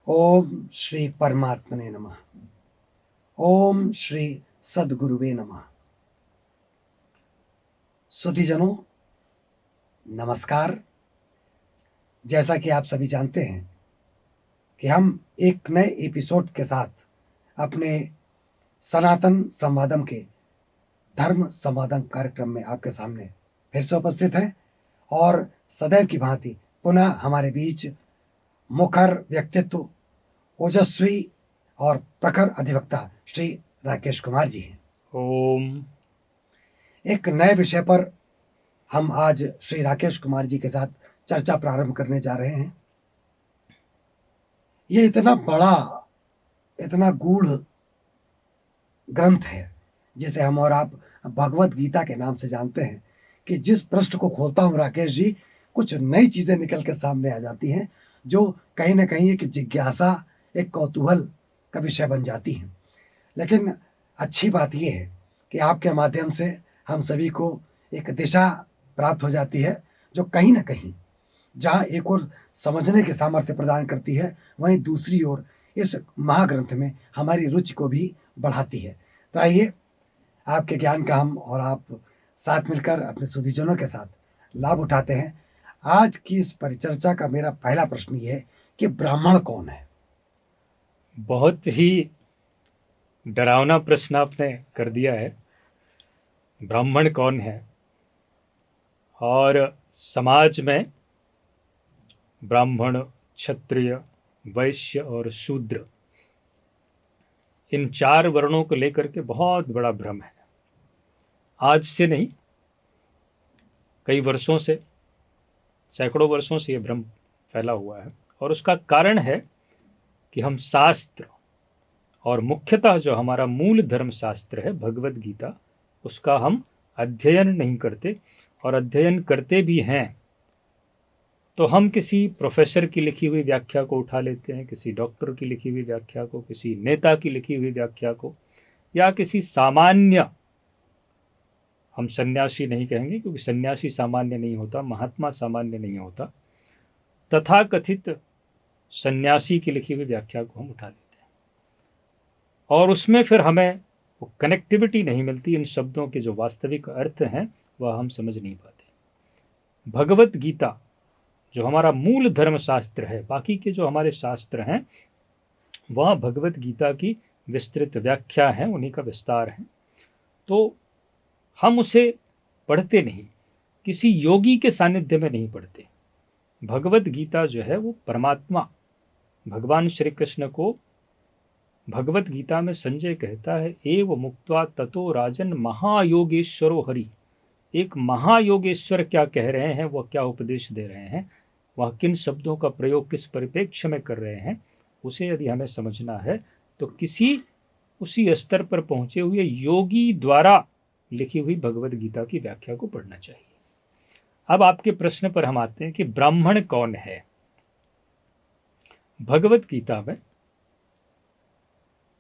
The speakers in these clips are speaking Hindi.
ओम श्री परमात्मने नमः। ओम श्री सद्गुरुवे नमः। सुधीजनों, नमस्कार। जैसा कि आप सभी जानते हैं कि हम एक नए एपिसोड के साथ अपने सनातन संवादम के धर्म संवादम कार्यक्रम में आपके सामने फिर से उपस्थित हैं और सदैव की भांति पुनः हमारे बीच मुखर व्यक्तित्व, ओजस्वी और प्रखर अधिवक्ता श्री राकेश कुमार जी हैं। ओम। एक नए विषय पर हम आज श्री राकेश कुमार जी के साथ चर्चा प्रारंभ करने जा रहे हैं। ये इतना बड़ा, इतना गूढ़ ग्रंथ है जिसे हम और आप भगवत गीता के नाम से जानते हैं कि जिस पृष्ठ को खोलता हूँ राकेश जी, कुछ नई चीजें निकल कर सामने आ जाती हैं जो कहीं ना कहीं एक जिज्ञासा, एक कौतूहल का विषय बन जाती हैं। लेकिन अच्छी बात यह है कि आपके माध्यम से हम सभी को एक दिशा प्राप्त हो जाती है जो कहीं ना कहीं जहाँ एक और समझने की सामर्थ्य प्रदान करती है, वहीं दूसरी ओर इस महाग्रंथ में हमारी रुचि को भी बढ़ाती है। तो आइए, आपके ज्ञान का हम और आप साथ मिलकर अपने सुधीजनों के साथ लाभ उठाते हैं। आज की इस परिचर्चा का मेरा पहला प्रश्न ये है कि ब्राह्मण कौन है? बहुत ही डरावना प्रश्न आपने कर दिया है। ब्राह्मण कौन है? और समाज में ब्राह्मण, क्षत्रिय, वैश्य और शूद्र, इन 4 वर्णों को लेकर के बहुत बड़ा भ्रम है। आज से नहीं, कई वर्षों से, सैकड़ों वर्षों से ये भ्रम फैला हुआ है। और उसका कारण है कि हम शास्त्र, और मुख्यतः जो हमारा मूल धर्म शास्त्र है भगवत गीता, उसका हम अध्ययन नहीं करते। और अध्ययन करते भी हैं तो हम किसी प्रोफेसर की लिखी हुई व्याख्या को उठा लेते हैं, किसी डॉक्टर की लिखी हुई व्याख्या को, किसी नेता की लिखी हुई व्याख्या को, या किसी सामान्य, हम सन्यासी नहीं कहेंगे क्योंकि सन्यासी सामान्य नहीं होता, महात्मा सामान्य नहीं होता, तथाकथित सन्यासी की लिखी हुई व्याख्या को हम उठा लेते हैं। और उसमें फिर हमें वो कनेक्टिविटी नहीं मिलती, इन शब्दों के जो वास्तविक अर्थ हैं वह हम समझ नहीं पाते। भगवत गीता जो हमारा मूल धर्म शास्त्र है, बाकी के जो हमारे शास्त्र हैं वह भगवत गीता की विस्तृत व्याख्या है, उन्हीं का विस्तार है। तो हम उसे पढ़ते नहीं, किसी योगी के सानिध्य में नहीं पढ़ते। भगवत गीता जो है वो परमात्मा भगवान श्री कृष्ण को भगवत गीता में संजय कहता है, एव मुक्त्वा ततो राजन महायोगेश्वरो हरि। एक महायोगेश्वर क्या कह रहे हैं, वह क्या उपदेश दे रहे हैं, वह किन शब्दों का प्रयोग किस परिप्रेक्ष्य में कर रहे हैं, उसे यदि हमें समझना है तो किसी उसी स्तर पर पहुंचे हुए योगी द्वारा लिखी हुई भगवत गीता की व्याख्या को पढ़ना चाहिए। अब आपके प्रश्न पर हम आते हैं कि ब्राह्मण कौन है। भगवत गीता में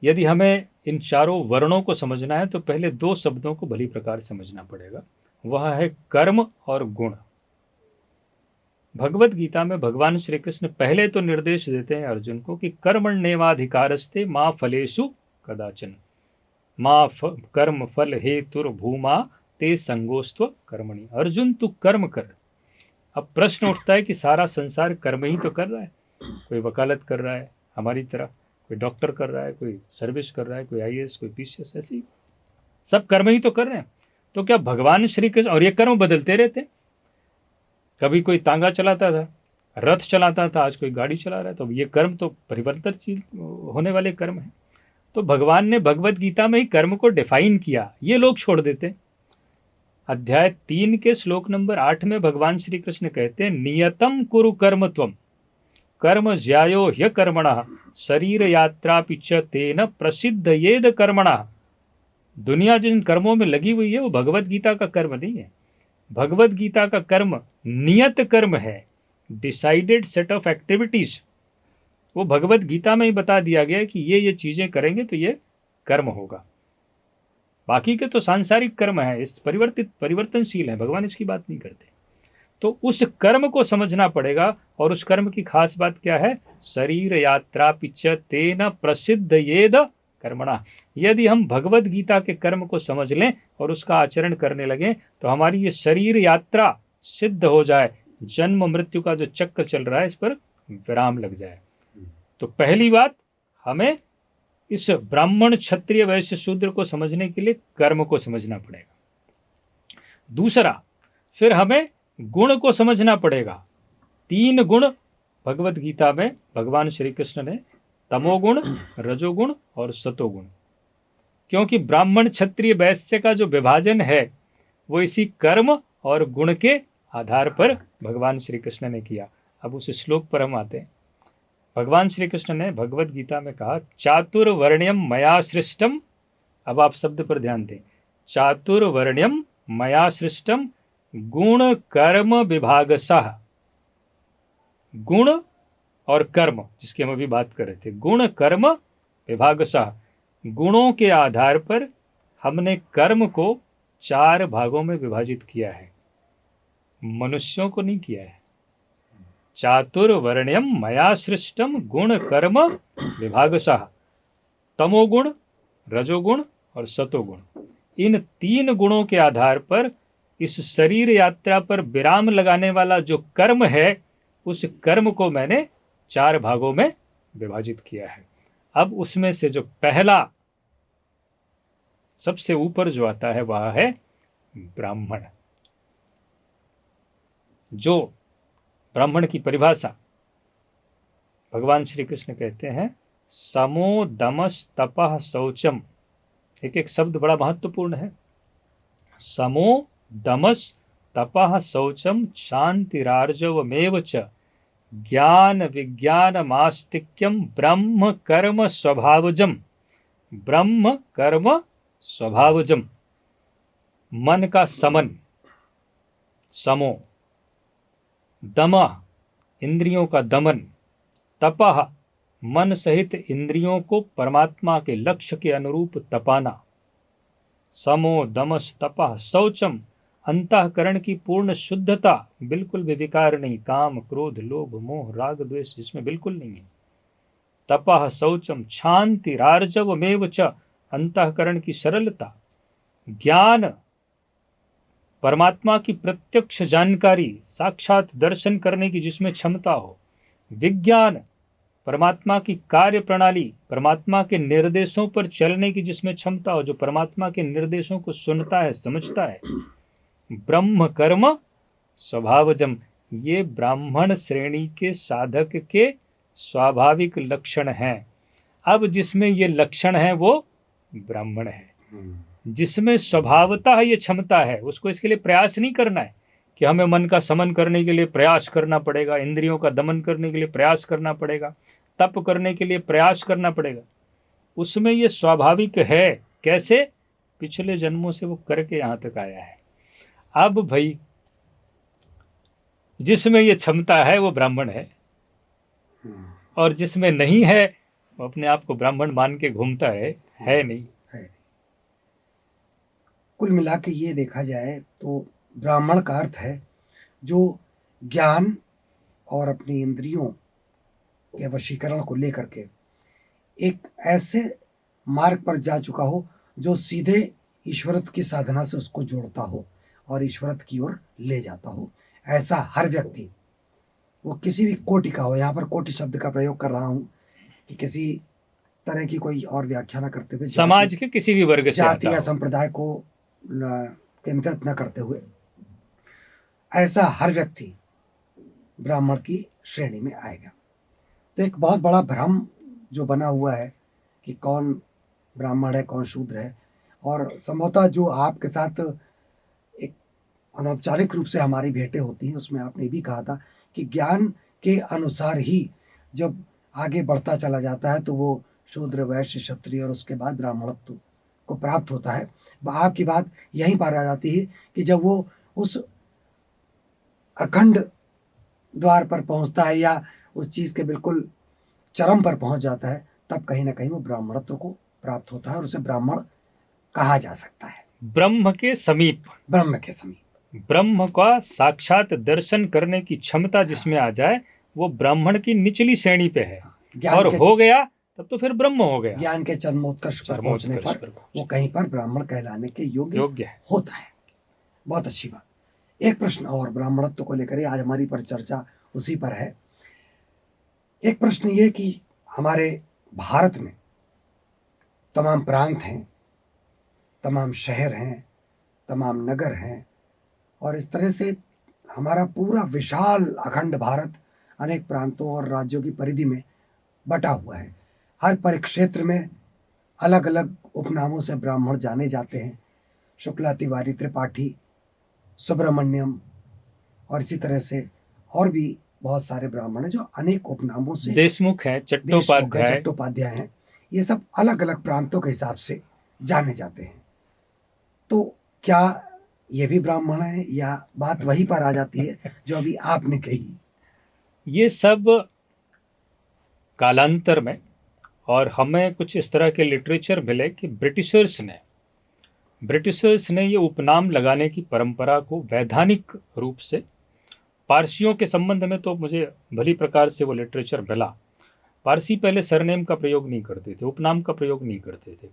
यदि हमें इन 4 वर्णों को समझना है तो पहले 2 शब्दों को भली प्रकार समझना पड़ेगा, वह है कर्म और गुण। भगवत गीता में भगवान श्री कृष्ण पहले तो निर्देश देते हैं अर्जुन को कि कर्मण्येवाधिकारस्ते मां फलेषु कदाचन, मां कर्म फल हेतुर्भूमा ते संगोस्त्व कर्मणि। अर्जुन तू कर्म कर। अब प्रश्न उठता है कि सारा संसार कर्म ही तो कर रहा है, कोई वकालत कर रहा है हमारी तरह, कोई डॉक्टर कर रहा है, कोई सर्विस कर रहा है, कोई आईएएस, कोई पीसीएस, ऐसे ही सब कर्म ही तो कर रहे हैं। तो क्या भगवान श्री कृष्ण, और ये कर्म बदलते रहते, कभी कोई तांगा चलाता था, रथ चलाता था, आज कोई गाड़ी चला रहा है, तो ये कर्म तो परिवर्तनशील होने वाले कर्म हैं। तो भगवान ने भगवत गीता में ही कर्म को डिफाइन किया, ये लोग छोड़ देते। अध्याय 3 के श्लोक नंबर 8 में भगवान श्री कृष्ण कहते हैं, नियतम कुरु कर्म त्वम कर्म ज्यायो ह्य कर्मणः शरीर यात्रा पिच तेन प्रसिद्ध येद कर्मणः। दुनिया जिन कर्मों में लगी हुई है वो भगवत गीता का कर्म नहीं है। भगवत गीता का कर्म नियत कर्म है, डिसाइडेड सेट ऑफ एक्टिविटीज। वो भगवत गीता में ही बता दिया गया है कि ये चीजें करेंगे तो ये कर्म होगा। बाकी के तो सांसारिक कर्म है, इस परिवर्तनशील है, भगवान इसकी बात नहीं करते। तो उस कर्म को समझना पड़ेगा। और उस कर्म की खास बात क्या है? शरीर यात्रा पिच तेन प्रसिद्ध येद कर्मणा। यदि हम भगवत गीता के कर्म को समझ लें और उसका आचरण करने लगे तो हमारी ये शरीर यात्रा सिद्ध हो जाए, जन्म मृत्यु का जो चक्र चल रहा है इस पर विराम लग जाए। तो पहली बात, हमें इस ब्राह्मण क्षत्रिय वैश्य शूद्र को समझने के लिए कर्म को समझना पड़ेगा। दूसरा, फिर हमें गुण को समझना पड़ेगा। 3 गुण भगवत गीता में भगवान श्री कृष्ण ने, तमोगुण, रजोगुण और सतोगुण। क्योंकि ब्राह्मण क्षत्रिय वैश्य का जो विभाजन है वो इसी कर्म और गुण के आधार पर भगवान श्री कृष्ण ने किया। अब उस श्लोक पर हम आते हैं। भगवान श्री कृष्ण ने भगवत गीता में कहा, चातुर्वर्ण्यम मया सृष्टम। अब आप शब्द पर ध्यान दें, चातुर्वर्ण्यम मया सृष्टम गुण कर्म विभागशः। गुण और कर्म, जिसकी हम अभी बात कर रहे थे, गुण कर्म विभागशः। गुणों के आधार पर हमने कर्म को 4 भागों में विभाजित किया है, मनुष्यों को नहीं किया है। चातुर्वर्ण्यम मया सृष्टम गुण कर्म विभागशः। तमोगुण, रजोगुण और सतोगुण, इन 3 गुणों के आधार पर इस शरीर यात्रा पर विराम लगाने वाला जो कर्म है, उस कर्म को मैंने 4 भागों में विभाजित किया है। अब उसमें से जो पहला सबसे ऊपर जो आता है वह है ब्राह्मण। जो ब्राह्मण की परिभाषा भगवान श्री कृष्ण कहते हैं, समो दमस तपः शौचम। एक एक शब्द बड़ा महत्वपूर्ण है। समो दमस तपः शौचम शांतिरार्जवमेव च ज्ञान विज्ञानमास्तिक्यम ब्रह्म कर्म स्वभावजम। ब्रह्म कर्म स्वभावजम, मन का समन, समो। दमः, इंद्रियों का दमन। तपः, मन सहित इंद्रियों को परमात्मा के लक्ष्य के अनुरूप तपाना। समो दमस तपः शौचम, अंतःकरण की पूर्ण शुद्धता, बिल्कुल भी विकार नहीं, काम क्रोध लोभ मोह राग द्वेष जिसमें बिल्कुल नहीं है। तपः शौचम क्षांतिरार्जवमेव च, अंतःकरण की सरलता। ज्ञान, परमात्मा की प्रत्यक्ष जानकारी, साक्षात दर्शन करने की जिसमें क्षमता हो। विज्ञान, परमात्मा की कार्य प्रणाली, परमात्मा के निर्देशों पर चलने की जिसमें क्षमता हो, जो परमात्मा के निर्देशों को सुनता है, समझता है। ब्रह्म कर्म स्वभावजम, ये ब्राह्मण श्रेणी के साधक के स्वाभाविक लक्षण हैं। अब जिसमें ये लक्षण है वो ब्राह्मण है। जिसमें स्वभावतः ये क्षमता है, उसको इसके लिए प्रयास नहीं करना है कि हमें मन का समन करने के लिए प्रयास करना पड़ेगा, इंद्रियों का दमन करने के लिए प्रयास करना पड़ेगा, तप करने के लिए प्रयास करना पड़ेगा। उसमें ये स्वाभाविक है। कैसे? पिछले जन्मों से वो करके यहाँ तक आया है। अब भाई जिसमें ये क्षमता है वो ब्राह्मण है, और जिसमें नहीं है वो अपने आप को ब्राह्मण मान के घूमता है नहीं। कुल मिला के ये देखा जाए तो ब्राह्मण का अर्थ है जो ज्ञान और अपनी इंद्रियों के वशीकरण को लेकर के एक ऐसे मार्ग पर जा चुका हो जो सीधे ईश्वरत्व की साधना से उसको जोड़ता हो और ईश्वरत्व की ओर ले जाता हो। ऐसा हर व्यक्ति, वो किसी भी कोटि का हो, यहाँ पर कोटि शब्द का प्रयोग कर रहा हूँ कि किसी तरह की कोई और व्याख्या न करते हुए, समाज के किसी भी वर्ग से, जाति या संप्रदाय को केंद्रित न करते हुए, ऐसा हर व्यक्ति ब्राह्मण की श्रेणी में आएगा। तो एक बहुत बड़ा भ्रम जो बना हुआ है कि कौन ब्राह्मण है कौन शूद्र है, और संभवतः जो आपके साथ एक अनौपचारिक रूप से हमारी भेंटें होती हैं उसमें आपने भी कहा था कि ज्ञान के अनुसार ही जब आगे बढ़ता चला जाता है तो वो शूद्र वैश्य क्षत्रिय और उसके बाद ब्राह्मणत्व को प्राप्त होता है। आपकी बात यहीं पर आ जाती है कि जब वो उस अखंड द्वार पर पहुंचता है या उस चीज़ के बिल्कुल चरम पर पहुंच जाता है, तब कहीं ना कहीं वो ब्राह्मणत्व को प्राप्त होता है और उसे ब्राह्मण कहा जा सकता है। ब्रह्म के समीप, ब्रह्म के समीप। ब्रह्म का साक्षात दर्शन करने की क्षमता जिसमें आ जाए वो ब्राह्मण की निचली श्रेणी पे है, ज्ञान और के हो गया तब तो फिर ब्रह्म हो गया, ज्ञान के चरमोत्कर्ष पर पहुंचने चरमोत्कर्ष पर पर वो कहीं पर ब्राह्मण कहलाने के योग्य है। होता है। बहुत अच्छी बात। एक प्रश्न और ब्राह्मणत्व को लेकर ही आज हमारी परिचर्चा उसी पर है। एक प्रश्न ये कि हमारे भारत में तमाम प्रांत हैं, तमाम शहर हैं, तमाम नगर हैं, और इस तरह से हमारा पूरा विशाल अखंड भारत अनेक प्रांतों और राज्यों की परिधि में बटा हुआ है। हर परिक्षेत्र में अलग अलग उपनामों से ब्राह्मण जाने जाते हैं। शुक्ला, तिवारी, त्रिपाठी, सुब्रमण्यम और इसी तरह से और भी बहुत सारे ब्राह्मण हैं जो अनेक उपनामों से, देशमुख है, चट्टोपाध्याय हैं, ये सब अलग अलग प्रांतों के हिसाब से जाने जाते हैं। तो क्या ये भी ब्राह्मण है या बात वहीं पर आ जाती है जो अभी आपने कही? ये सब कालांतर में, और हमें कुछ इस तरह के लिटरेचर मिले कि ब्रिटिशर्स ने ये उपनाम लगाने की परंपरा को वैधानिक रूप से, पारसियों के संबंध में तो मुझे भली प्रकार से वो लिटरेचर मिला। पारसी पहले सरनेम का प्रयोग नहीं करते थे, उपनाम का प्रयोग नहीं करते थे।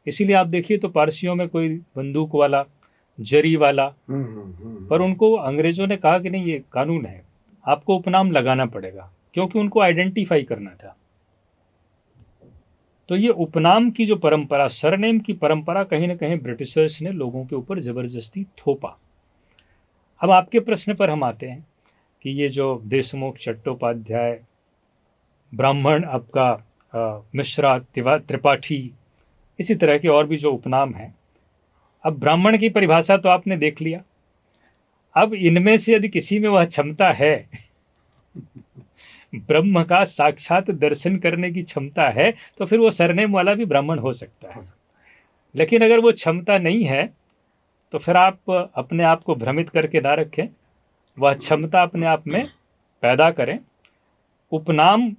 इसीलिए आप देखिए तो पारसियों में कोई बंदूक वाला, जरी वाला, पर उनको अंग्रेजों ने कहा कि नहीं, ये कानून है, आपको उपनाम लगाना पड़ेगा, क्योंकि उनको आइडेंटिफाई करना था। तो ये उपनाम की जो परंपरा, सरनेम की परंपरा, कहीं ना कहीं ब्रिटिशर्स ने लोगों के ऊपर जबरदस्ती थोपा। अब आपके प्रश्न पर हम आते हैं कि ये जो देशमुख, चट्टोपाध्याय, ब्राह्मण, आपका मिश्रा, त्रिपाठी, इसी तरह के और भी जो उपनाम हैं, अब ब्राह्मण की परिभाषा तो आपने देख लिया। अब इनमें से यदि किसी में वह क्षमता है, ब्रह्म का साक्षात दर्शन करने की क्षमता है, तो फिर वो सरनेम वाला भी ब्राह्मण हो सकता है। लेकिन अगर वो क्षमता नहीं है तो फिर आप अपने आप को भ्रमित करके ना रखें, वह क्षमता अपने आप में पैदा करें। उपनाम,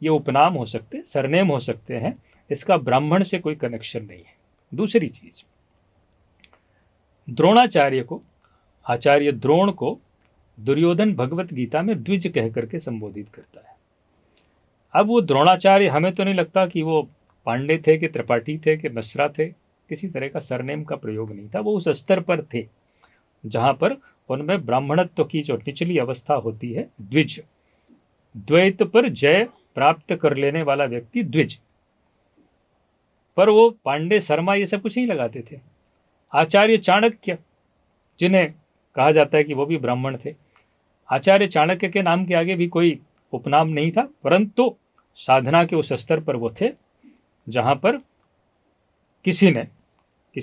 ये उपनाम हो सकते, सरनेम हो सकते हैं, इसका ब्राह्मण से कोई कनेक्शन नहीं है। दूसरी चीज, द्रोणाचार्य को, आचार्य द्रोण को दुर्योधन भगवत गीता में द्विज कह करके संबोधित करता है। अब वो द्रोणाचार्य, हमें तो नहीं लगता कि वो पांडे थे कि त्रिपाठी थे कि मिश्रा थे, किसी तरह का सरनेम का प्रयोग नहीं था। वो उस स्तर पर थे जहां पर उनमें ब्राह्मणत्व की जो निचली अवस्था होती है, द्विज, द्वैत पर जय प्राप्त कर लेने वाला व्यक्ति द्विज। पर वो पांडे, शर्मा, ये सब कुछ नहीं लगाते थे। आचार्य चाणक्य, जिन्हें कहा जाता है कि वो भी ब्राह्मण थे, आचार्य चाणक्य के नाम के आगे भी कोई उपनाम नहीं था, परंतु साधना के उस स्तर पर वो थे जहां पर किसी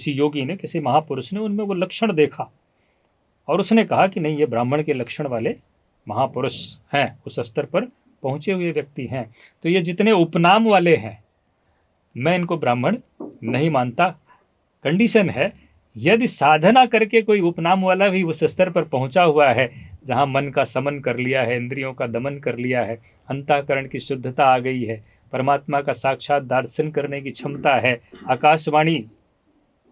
योगी ने, किसी महापुरुष ने उनमें वो लक्षण देखा और उसने कहा कि नहीं, ये ब्राह्मण के लक्षण वाले महापुरुष हैं, उस स्तर पर पहुंचे हुए व्यक्ति हैं। तो ये जितने उपनाम वाले हैं, मैं इनको ब्राह्मण नहीं मानता। कंडीशन है, यदि साधना करके कोई उपनाम वाला भी उस स्तर पर पहुंचा हुआ है जहां मन का समन कर लिया है, इंद्रियों का दमन कर लिया है, अंतःकरण की शुद्धता आ गई है, परमात्मा का साक्षात दर्शन करने की क्षमता है, आकाशवाणी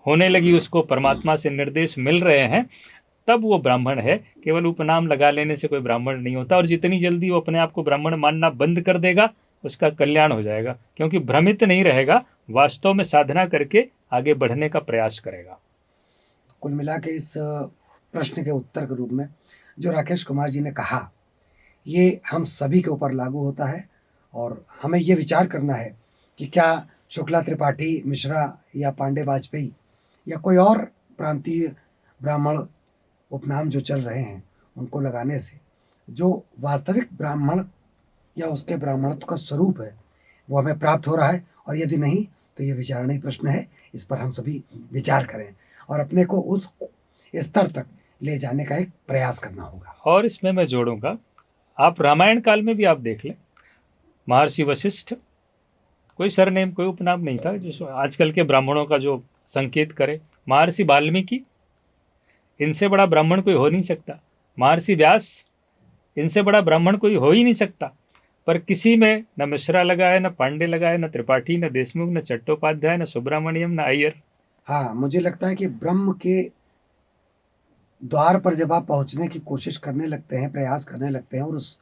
होने लगी, उसको परमात्मा से निर्देश मिल रहे हैं, तब वो ब्राह्मण है। केवल उपनाम लगा लेने से कोई ब्राह्मण नहीं होता। और जितनी जल्दी वो अपने आप को ब्राह्मण मानना बंद कर देगा, उसका कल्याण हो जाएगा, क्योंकि भ्रमित नहीं रहेगा, वास्तव में साधना करके आगे बढ़ने का प्रयास करेगा। कुल मिला के इस प्रश्न के उत्तर के रूप में जो राकेश कुमार जी ने कहा, ये हम सभी के ऊपर लागू होता है। और हमें ये विचार करना है कि क्या शुक्ला, त्रिपाठी, मिश्रा या पांडे, वाजपेयी या कोई और प्रांतीय ब्राह्मण उपनाम जो चल रहे हैं, उनको लगाने से जो वास्तविक ब्राह्मण या उसके ब्राह्मणत्व का स्वरूप है वो हमें प्राप्त हो रहा है, और यदि नहीं तो ये विचारणीय प्रश्न है। इस पर हम सभी विचार करें और अपने को उस स्तर तक ले जाने का एक प्रयास करना होगा। और इसमें मैं जोड़ूंगा, आप रामायण काल में भी आप देख लें, महर्षि वशिष्ठ, कोई सरनेम, कोई उपनाम नहीं था जो आजकल के ब्राह्मणों का जो संकेत करे। महर्षि वाल्मीकि, इनसे बड़ा ब्राह्मण कोई हो नहीं सकता। महर्षि व्यास, इनसे बड़ा ब्राह्मण कोई हो ही नहीं सकता। पर किसी में न मिश्रा लगा है, न पांडे लगा है, न त्रिपाठी, न देशमुख, न चट्टोपाध्याय, न सुब्रमण्यम, न अय्यर। हाँ, मुझे लगता है कि ब्रह्म के द्वार पर जब आप पहुंचने की कोशिश करने लगते हैं, प्रयास करने लगते हैं और उस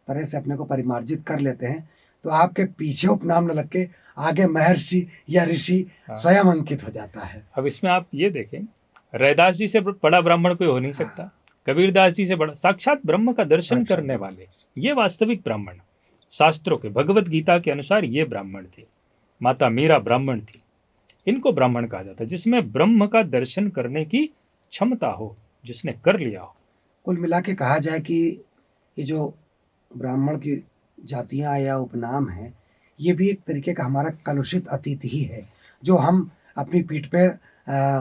तरह से अपने को परिमार्जित कर लेते हैं, तो आपके पीछे उपनाम न लग के आगे महर्षि या ऋषि स्वयं अंकित हो जाता है। अब इसमें आप ये देखें, रैदास जी से बड़ा ब्राह्मण कोई हो नहीं सकता, कबीरदास जी से बड़ा, साक्षात ब्रह्म का दर्शन करने वाले, ये वास्तविक ब्राह्मण। शास्त्रों के, भगवत गीता के अनुसार ये ब्राह्मण थे। माता मीरा ब्राह्मण थी, इनको ब्राह्मण कहा जाता है, जिसमें ब्रह्म का दर्शन करने की क्षमता हो, जिसने कर लिया हो। कुल मिला के कहा जाए कि ये जो ब्राह्मण की जातियां या उपनाम हैं, ये भी एक तरीके का हमारा कलुषित अतीत ही है, जो हम अपनी पीठ पे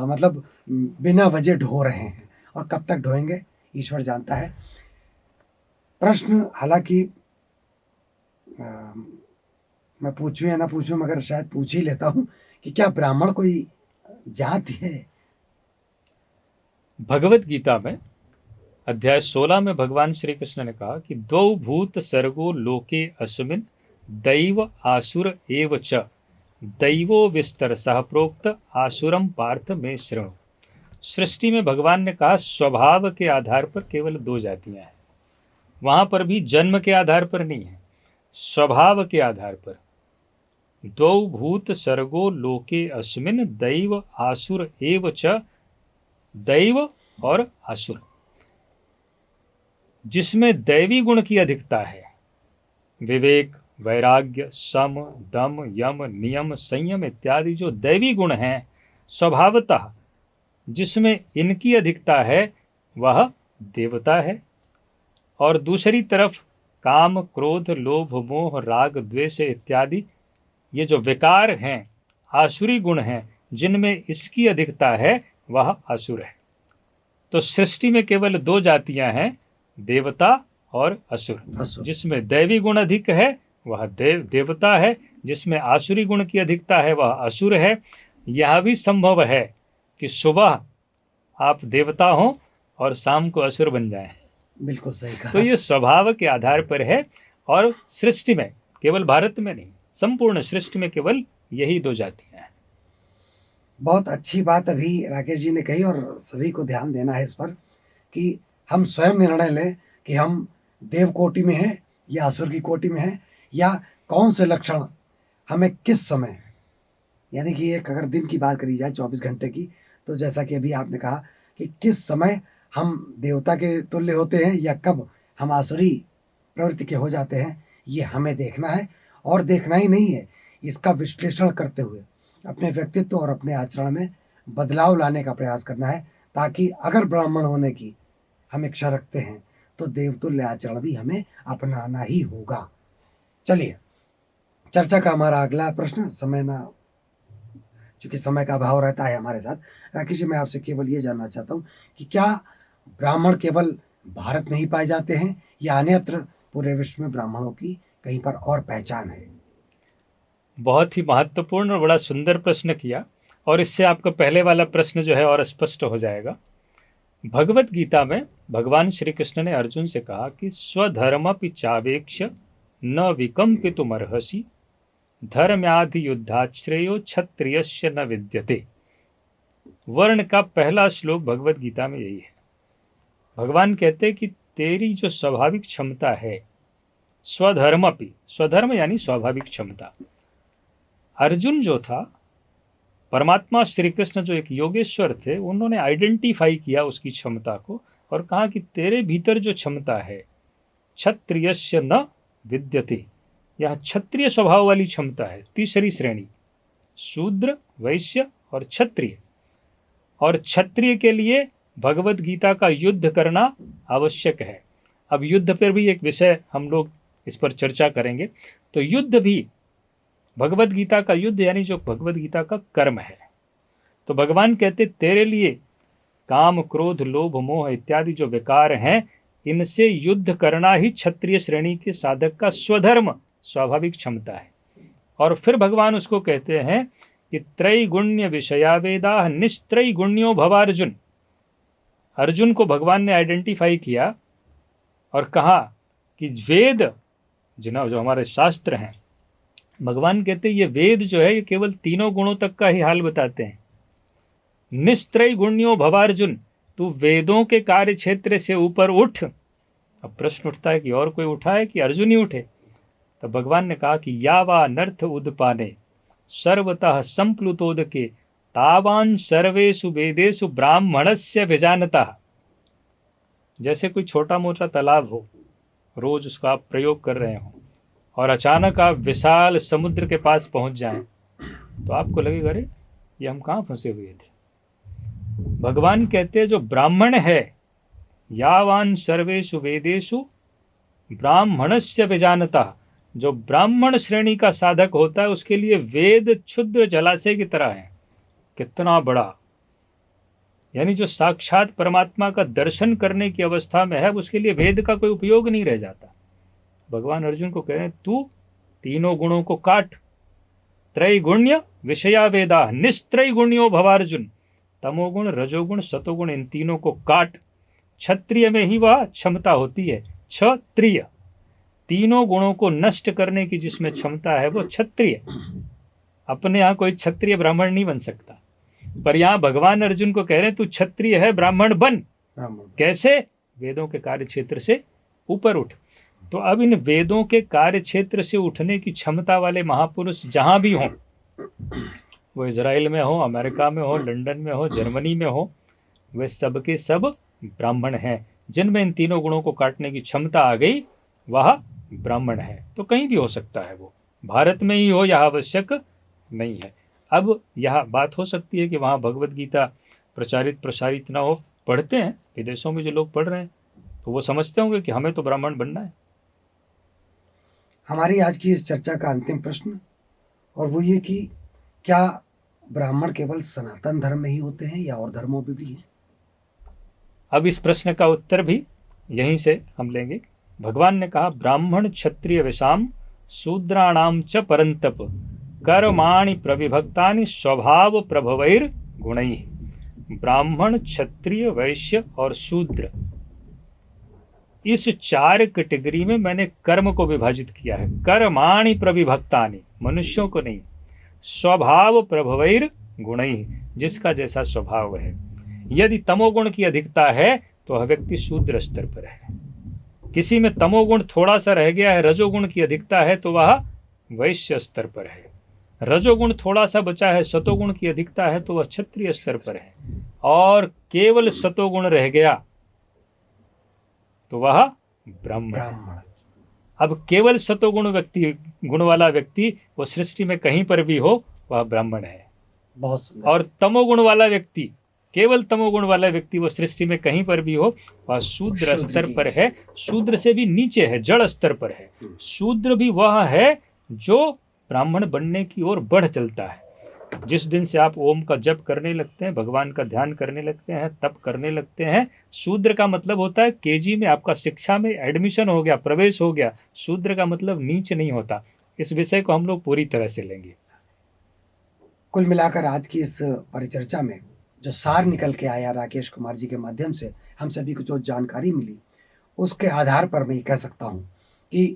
मतलब बिना वजह ढो रहे हैं, और कब तक ढोएंगे ईश्वर जानता है। प्रश्न हालांकि मैं पूछूं या ना पूछूं, मगर शायद पूछ ही लेता हूं कि क्या ब्राह्मण कोई जाति है? भगवत गीता में अध्याय 16 में भगवान श्री कृष्ण ने कहा कि द्वौ भूत सर्गो लोके अस्मिन् दैव आसुर एव च दैवो विस्तर सह प्रोक्त आसुरम पार्थ में शृणु। सृष्टि में भगवान ने कहा स्वभाव के आधार पर केवल दो जातियां हैं, वहां पर भी जन्म के आधार पर नहीं है, स्वभाव के आधार पर। द्वौ भूत सर्गो लोके अस्मिन् दैव आसुर एव च, दैव और आसुर, जिसमें दैवी गुण की अधिकता है, विवेक, वैराग्य, सम, दम, यम, नियम, संयम इत्यादि जो दैवी गुण हैं स्वभावतः, जिसमें इनकी अधिकता है वह देवता है। और दूसरी तरफ काम, क्रोध, लोभ, मोह, राग, द्वेष इत्यादि ये जो विकार हैं, आसुरी गुण हैं, जिनमें इसकी अधिकता है वह असुर है। तो सृष्टि में केवल दो जातियां हैं, देवता और असुर। जिसमें दैवी गुण अधिक है वह देवता है, जिसमें आसुरी गुण की अधिकता है वह असुर है। यह भी संभव है कि सुबह आप देवता हो और शाम को असुर बन जाएं। बिल्कुल सही कहा। तो ये स्वभाव के आधार पर है, और सृष्टि में, केवल भारत में नहीं, संपूर्ण सृष्टि में केवल यही दो जातियां हैं। बहुत अच्छी बात अभी राकेश जी ने कही, और सभी को ध्यान देना है इस पर कि हम स्वयं निर्णय लें कि हम देव कोटि में हैं या असुर की कोटि में हैं, या कौन से लक्षण हमें किस समय, यानी कि एक अगर दिन की बात करी जाए 24 घंटे की, तो जैसा कि अभी आपने कहा कि किस समय हम देवता के तुल्य होते हैं या कब हम आसुरी प्रवृत्ति के हो जाते हैं, ये हमें देखना है। और देखना ही नहीं है, इसका विश्लेषण करते हुए अपने व्यक्तित्व और अपने आचरण में बदलाव लाने का प्रयास करना है, ताकि अगर ब्राह्मण होने की हम इच्छा रखते हैं तो देवतुल्य आचरण भी हमें अपनाना ही होगा। चलिए, चर्चा का हमारा अगला प्रश्न, समय ना, चूंकि समय का अभाव रहता है हमारे साथ, राकेश जी मैं आपसे केवल ये जानना चाहता हूँ कि क्या ब्राह्मण केवल भारत में ही पाए जाते हैं या अन्यत्र पूरे विश्व में ब्राह्मणों की कहीं पर और पहचान है? बहुत ही महत्वपूर्ण और बड़ा सुंदर प्रश्न किया, और इससे आपका पहले वाला प्रश्न जो है और स्पष्ट हो जाएगा। भगवत गीता में भगवान श्री कृष्ण ने अर्जुन से कहा कि स्वधर्मपि चावेक्ष न विकम्पितुमर्हसि धर्म्याधि युद्धाश्रेयो क्षत्रियस्य न विद्यते। वर्ण का पहला श्लोक भगवत गीता में यही है। भगवान कहते कि तेरी जो स्वाभाविक क्षमता है, स्वधर्मपि, स्वधर्म यानी स्वाभाविक क्षमता। अर्जुन जो था, परमात्मा श्री कृष्ण जो एक योगेश्वर थे, उन्होंने आइडेंटिफाई किया उसकी क्षमता को और कहा कि तेरे भीतर जो क्षमता है, क्षत्रियस्य न विद्यते, यह क्षत्रिय स्वभाव वाली क्षमता है, तीसरी श्रेणी, शूद्र, वैश्य और क्षत्रिय। और क्षत्रिय के लिए भगवत गीता का युद्ध करना आवश्यक है। अब युद्ध पर भी एक विषय हम लोग इस पर चर्चा करेंगे। तो युद्ध भी, भगवत गीता का युद्ध यानी जो भगवत गीता का कर्म है। तो भगवान कहते तेरे लिए काम, क्रोध, लोभ, मोह इत्यादि जो विकार हैं, इनसे युद्ध करना ही क्षत्रिय श्रेणी के साधक का स्वधर्म, स्वाभाविक क्षमता है। और फिर भगवान उसको कहते हैं कि त्रैगुण्य विषया वेदा निस्त्रैगुण्यो भवार्जुन। अर्जुन को भगवान ने आइडेंटिफाई किया और कहा कि वेद जो हमारे शास्त्र हैं, भगवान कहते हैं ये वेद जो है ये केवल तीनों गुणों तक का ही हाल बताते हैं। निस्त्रैगुण्यो भवार्जुन, तू वेदों के कार्य क्षेत्र से ऊपर उठ। अब प्रश्न उठता है कि और कोई उठा है कि अर्जुन ही उठे? तो भगवान ने कहा कि यावा नर्थ उदपाने सर्वतः संप्लुतोदके तावान सर्वेषु वेदेषु ब्राह्मणस्य विजानतः। जैसे कोई छोटा मोटा तालाब हो, रोज उसका आप प्रयोग कर रहे हो, और अचानक आप विशाल समुद्र के पास पहुंच जाएं, तो आपको लगेगा अरे ये हम कहाँ फंसे हुए थे। भगवान कहते हैं जो ब्राह्मण है, यावान सर्वेषु वेदेषु ब्राह्मणस्य विजानतः, जो ब्राह्मण श्रेणी का साधक होता है उसके लिए वेद क्षुद्र जलाशय की तरह है। कितना बड़ा, यानी जो साक्षात परमात्मा का दर्शन करने की अवस्था में है उसके लिए वेद का कोई उपयोग नहीं रह जाता। भगवान अर्जुन को कह रहे हैं तू तीनों गुणों को काट। त्रैगुण्य विषया वेदा निस्त्रैगुण्यो भवार्जुन, तमोगुण रजोगुण सतोगुण, इन तीनों को काट। क्षत्रिय में ही वह क्षमता होती है, क्षत्रिय, तीनों गुणों को नष्ट करने की जिसमें क्षमता है वो क्षत्रिय। अपने यहाँ कोई क्षत्रिय ब्राह्मण नहीं बन सकता, पर यहाँ भगवान अर्जुन को कह रहे हैं तू क्षत्रिय है, ब्राह्मण बन। कैसे? वेदों के कार्य क्षेत्र से ऊपर उठ। तो अब इन वेदों के कार्य क्षेत्र से उठने की क्षमता वाले महापुरुष जहां भी हों, वो इजराइल में हो, अमेरिका में हो, लंदन में हो, जर्मनी में हो, वे सब के सब ब्राह्मण हैं। जिनमें इन तीनों गुणों को काटने की क्षमता आ गई वह ब्राह्मण है। तो कहीं भी हो सकता है, वो भारत में ही हो यह आवश्यक नहीं है। अब यह बात हो सकती है कि वहाँ भगवत गीता प्रचारित प्रसारित ना हो, पढ़ते हैं विदेशों में जो लोग पढ़ रहे हैं, तो वो समझते होंगे कि हमें तो ब्राह्मण बनना है। हमारी आज की इस चर्चा का अंतिम प्रश्न, और वो ये कि क्या ब्राह्मण केवल सनातन धर्म में ही होते हैं या और धर्मों में भी हैं? अब इस प्रश्न का उत्तर भी यहीं से हम लेंगे। भगवान ने कहा ब्राह्मण क्षत्रिय विषाम शूद्राणाम च परंतप कर्माणि प्रविभक्तानि स्वभाव प्रभवैर गुणैः। ब्राह्मण, क्षत्रिय, वैश्य और शूद्र, इस 4 कैटेगरी में मैंने कर्म को विभाजित किया है। कर्माणि प्रविभक्तानि, मनुष्यों को नहीं, स्वभाव प्रभवैर गुणैः, जिसका जैसा स्वभाव है। यदि तमोगुण की अधिकता है तो वह व्यक्ति शूद्र स्तर पर है। किसी में तमोगुण थोड़ा सा रह गया है, रजोगुण की अधिकता है तो वह वैश्य स्तर पर है। रजोगुण थोड़ा सा बचा है, सतोगुण की अधिकता है तो वह क्षत्रिय स्तर पर है। और केवल सतोगुण रह गया तो वह ब्राह्मण है। अब केवल सतोगुण व्यक्ति, गुण वाला व्यक्ति, वो सृष्टि में कहीं पर भी हो वह ब्राह्मण है। बहुत सुंदर। और तमोगुण वाला व्यक्ति, केवल तमोगुण वाला व्यक्ति, वो सृष्टि में कहीं पर भी हो वह शूद्र स्तर पर है। शूद्र से भी नीचे है, जड़ स्तर पर है। शूद्र भी वह है जो ब्राह्मण बनने की ओर बढ़ चलता है। जिस दिन से आप ओम का जप करने लगते हैं, भगवान का ध्यान करने लगते हैं, तप करने लगते हैं, शूद्र का मतलब होता है केजी में आपका शिक्षा में एडमिशन हो गया, प्रवेश हो गया। शूद्र का मतलब नीच नहीं होता। इस विषय को हम लोग पूरी तरह से लेंगे। कुल मिलाकर आज की इस परिचर्चा में जो सार निकल के आया राकेश कुमार जी के माध्यम से हम सभी को जो जानकारी मिली, उसके आधार पर मैं कह सकता हूँ कि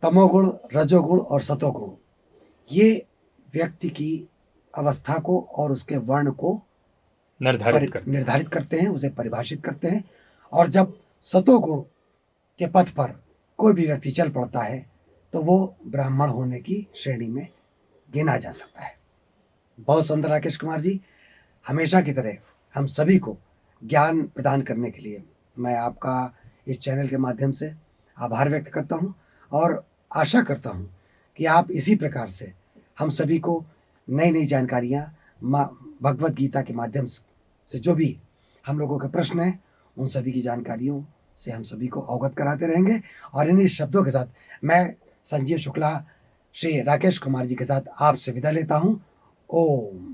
तमोगुण, रजोगुण और सतोगुण ये व्यक्ति की अवस्था को और उसके वर्ण को निर्धारित करते हैं, उसे परिभाषित करते हैं। और जब सतोगुण के पथ पर कोई भी व्यक्ति चल पड़ता है तो वो ब्राह्मण होने की श्रेणी में गिना जा सकता है। बहुत सुंदर राकेश कुमार जी, हमेशा की तरह हम सभी को ज्ञान प्रदान करने के लिए मैं आपका इस चैनल के माध्यम से आभार व्यक्त करता हूं और आशा करता हूं कि आप इसी प्रकार से हम सभी को नई नई जानकारियाँ भगवत गीता के माध्यम से जो भी हम लोगों के प्रश्न हैं उन सभी की जानकारियों से हम सभी को अवगत कराते रहेंगे। और इन्हीं शब्दों के साथ मैं संजीव शुक्ला श्री राकेश कुमार जी के साथ आपसे विदा लेता हूँ। ओम।